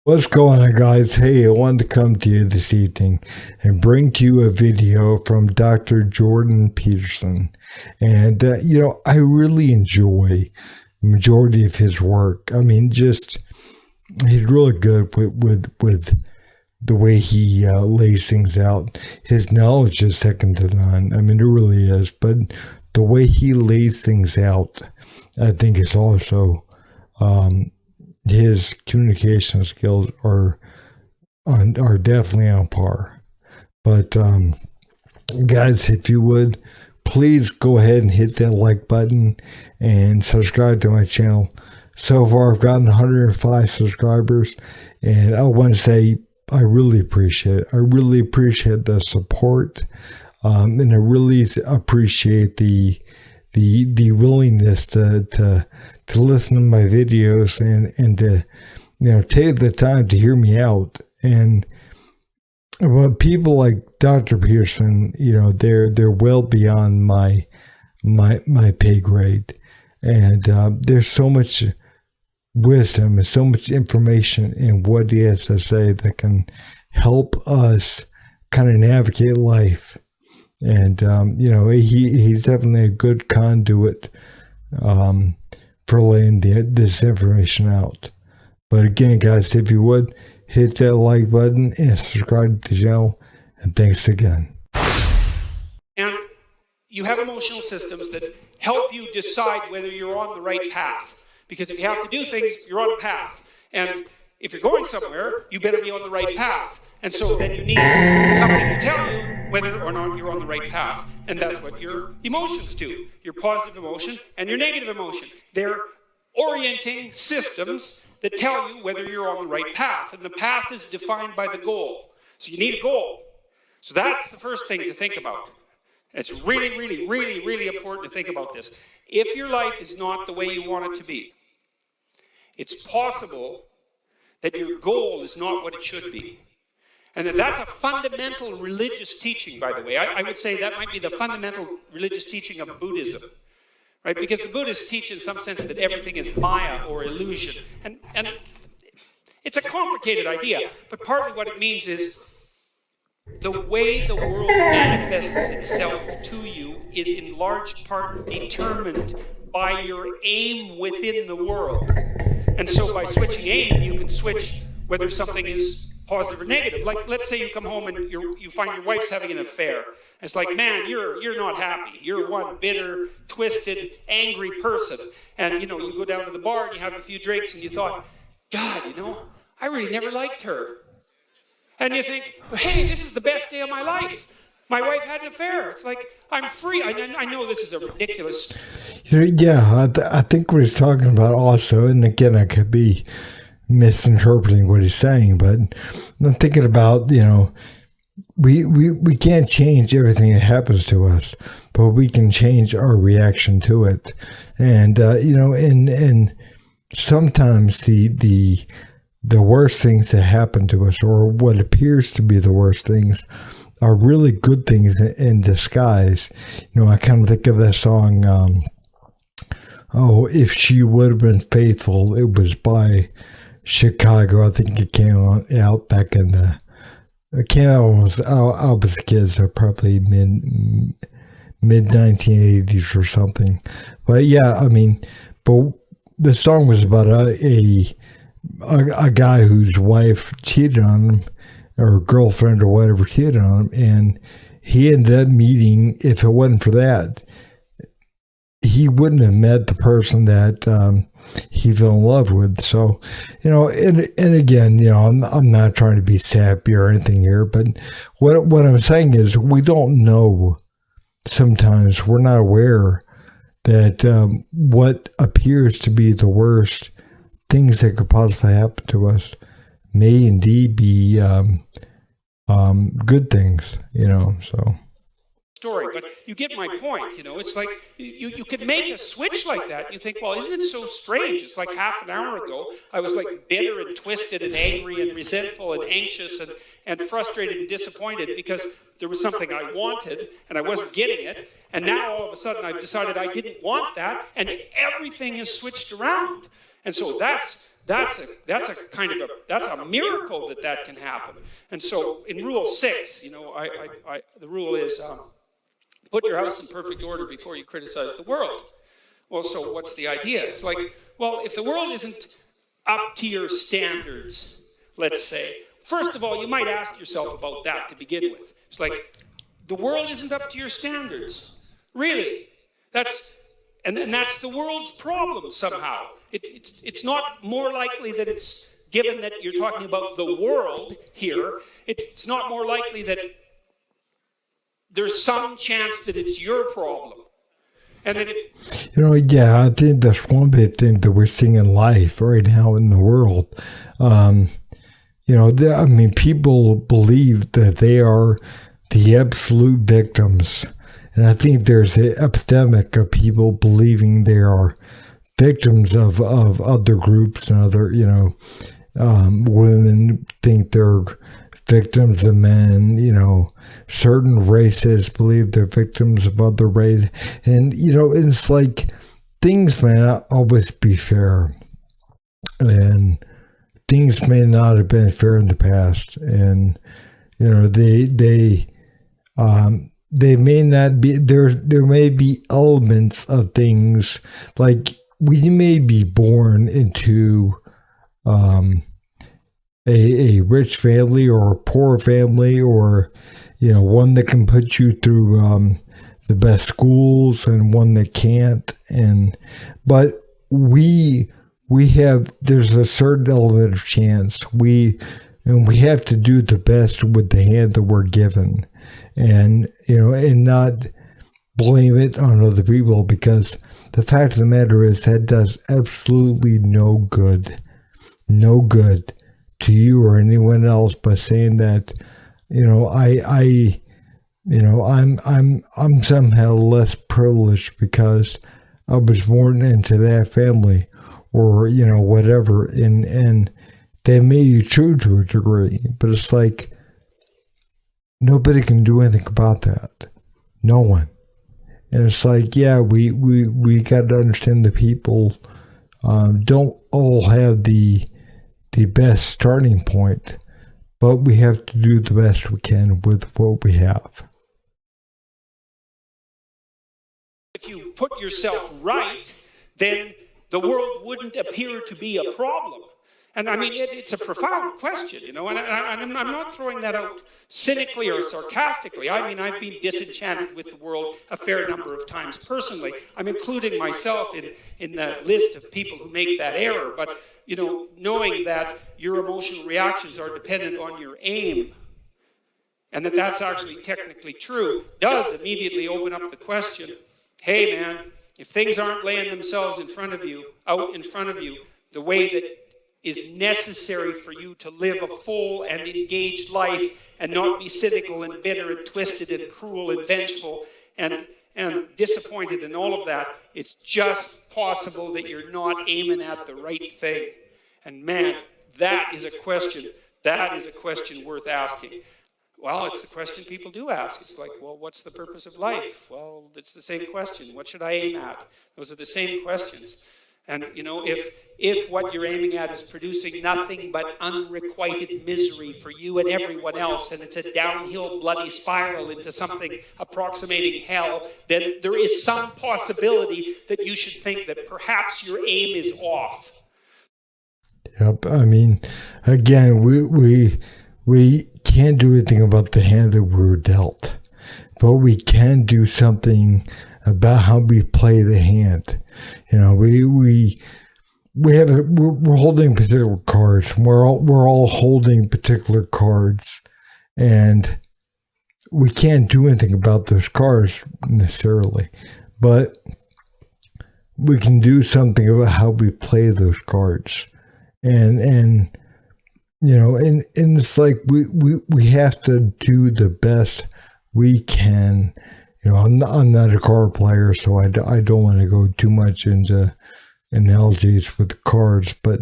What's going on, guys? Hey, I wanted to come to you this evening and bring to you a video from Dr. Jordan Peterson. And, I really enjoy the majority of his work. I mean, he's really good with the way he lays things out. His knowledge is second to none. I mean, it really is. But the way he lays things out, I think is also... his communication skills are definitely on par. But guys, if you would, please go ahead and hit that like button and subscribe to my channel. So far, I've gotten 105 subscribers, and I want to say I really appreciate it. I really appreciate the support, and I really appreciate the willingness to listen to my videos and to take the time to hear me out. And people like Dr. Peterson, they're well beyond my pay grade, and there's so much wisdom and so much information in what he has to say that can help us kind of navigate life. And he's definitely a good conduit for laying this information out. But again, guys, if you would, hit that like button and subscribe to the channel. And thanks again. And you have emotional systems that help you decide whether you're on the right path. Because if you have to do things, you're on a path. And if you're going somewhere, you better be on the right path. And so then you need something to tell you whether or not you're on the right path. And that's what your emotions do. Your positive emotion and your negative emotion. They're orienting systems that tell you whether you're on the right path. And the path is defined by the goal. So you need a goal. So that's the first thing to think about. It's really, really, really, really important to think about this. If your life is not the way you want it to be, it's possible that your goal is not what it should be. And that's a fundamental religious teaching, by the way. I would say that might be the fundamental religious teaching of Buddhism. Right? Because the Buddhists teach in some sense that everything is Maya or illusion. And it's a complicated idea, but partly what it means is the way the world manifests itself to you is in large part determined by your aim within the world. And so by switching aim, you can switch whether something is positive or negative. Like, let's say you come home and you find your wife's having an affair. It's like, man, you're not happy. You're one bitter, twisted, angry person. And, you go down to the bar and you have a few drinks and you thought, God, I really never liked her. And you think, hey, this is the best day of my life. My wife had an affair. It's like, I'm free. I know this is a ridiculous... Yeah, I think what he's talking about also, and again, I could be misinterpreting what he's saying, but I'm thinking about, we can't change everything that happens to us, but we can change our reaction to it. And, and sometimes the worst things that happen to us, or what appears to be the worst things, are really good things in disguise. I kind of think of that song, If She Would Have Been Faithful. It was by Chicago. I think it came out back in it came out when I was a kid, so probably mid 1980s or something. But yeah, but the song was about a guy whose wife cheated on him, or girlfriend or whatever cheated on him, and he ended up meeting, if it wasn't for that, he wouldn't have met the person that he fell in love with. So, and again, I'm not trying to be sappy or anything here, but what I'm saying is we don't know. Sometimes we're not aware that what appears to be the worst things that could possibly happen to us may indeed be good things, so. story, but you get my point. It's like you could make a switch like that. You think, well, isn't it so strange? It's like half an hour ago I was like bitter and twisted and angry and resentful and anxious and frustrated and disappointed because there was something I wanted and I wasn't getting it, and now all of a sudden I've decided I didn't want that, and everything has switched around. And so that's a miracle that can happen. And so in Rule 6, the rule is put your house in perfect order before you criticize the world. Well, so what's the idea? It's like, well, if the world isn't up to your standards, let's say, first of all, you might ask yourself about that to begin with. It's like, the world isn't up to your standards. Really? That's the world's problem somehow. It's not more likely that it's, given that you're talking about the world here, it's not more likely that there's some chance that it's your problem. And then I think that's one big thing that we're seeing in life right now in the world. People believe that they are the absolute victims. And I think there's an epidemic of people believing they are victims of other groups and other, women think they're victims of men, certain races believe they're victims of other races. And, it's like things may not always be fair. And things may not have been fair in the past. And, they may not be, there may be elements of things, like we may be born into a rich family or a poor family, or one that can put you through the best schools and one that can't, but there's a certain element of chance. We have to do the best with the hand that we're given, and not blame it on other people, because the fact of the matter is that does absolutely no good to you or anyone else by saying that, I'm somehow less privileged because I was born into that family, or, whatever. And that may be true to a degree, but it's like, nobody can do anything about that. No one. And it's like, yeah, we got to understand the people don't all have the best starting point, but we have to do the best we can with what we have. If you put yourself right, then the world wouldn't appear to be a problem. And I mean, it's a profound question, and I'm not throwing that out cynically or sarcastically. I mean, I've been disenchanted with the world a fair number of times personally. I'm including myself in the list of people who make that error. But, knowing that your emotional reactions are dependent on your aim, and that's actually technically true, does immediately open up the question, hey, man, if things aren't laying themselves out in front of you, the way that is necessary for you to live a full and engaged life and not be cynical and bitter and twisted and cruel and vengeful and disappointed and all of that, it's just possible that you're not aiming at the right thing. And man, that is a question worth asking. Well, it's the question people do ask. It's like, well, what's the purpose of life? Well, it's the same question. What should I aim at? Those are the same questions. And, if what you're aiming at is producing nothing but unrequited misery for you and everyone else, and it's a downhill bloody spiral into something approximating hell, then there is some possibility that you should think that perhaps your aim is off. Yep. I mean, again, we can't do anything about the hand that we were dealt, but we can do something about how we play the hand. We're holding particular cards. We're all holding particular cards, and we can't do anything about those cards necessarily, but we can do something about how we play those cards. And it's like we have to do the best we can I'm not a car player, so I don't want to go too much into analogies with cards. But,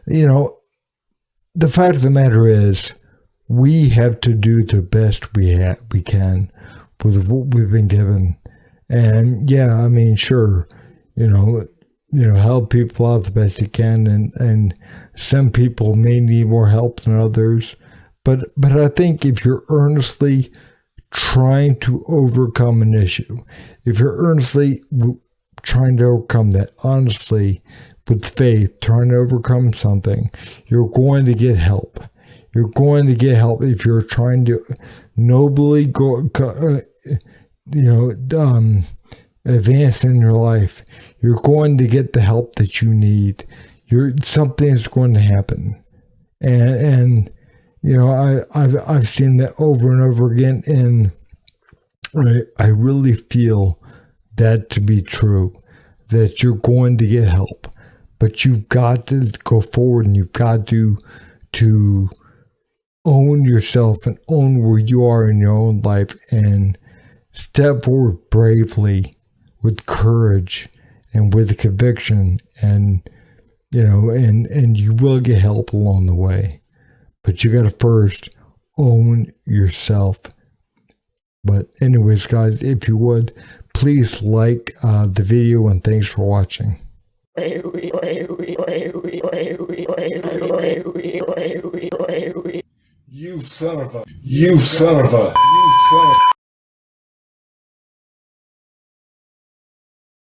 the fact of the matter is, we have to do the best we can with what we've been given. And yeah, I mean, sure, help people out the best you can, and some people may need more help than others. But I think if you're earnestly trying to overcome an issue, if you're earnestly trying to overcome that, honestly, with faith, trying to overcome something, you're going to get help. You're going to get help if you're trying to nobly advance in your life. You're going to get the help that you need. Something is going to happen, and I've seen that over and over again, and I really feel that to be true. That you're going to get help, but you've got to go forward, and you've got to own yourself and own where you are in your own life, and step forward bravely, with courage and with conviction, and you will get help along the way. But you got to first own yourself. But anyways, guys, if you would, please like the video, and thanks for watching. You son of a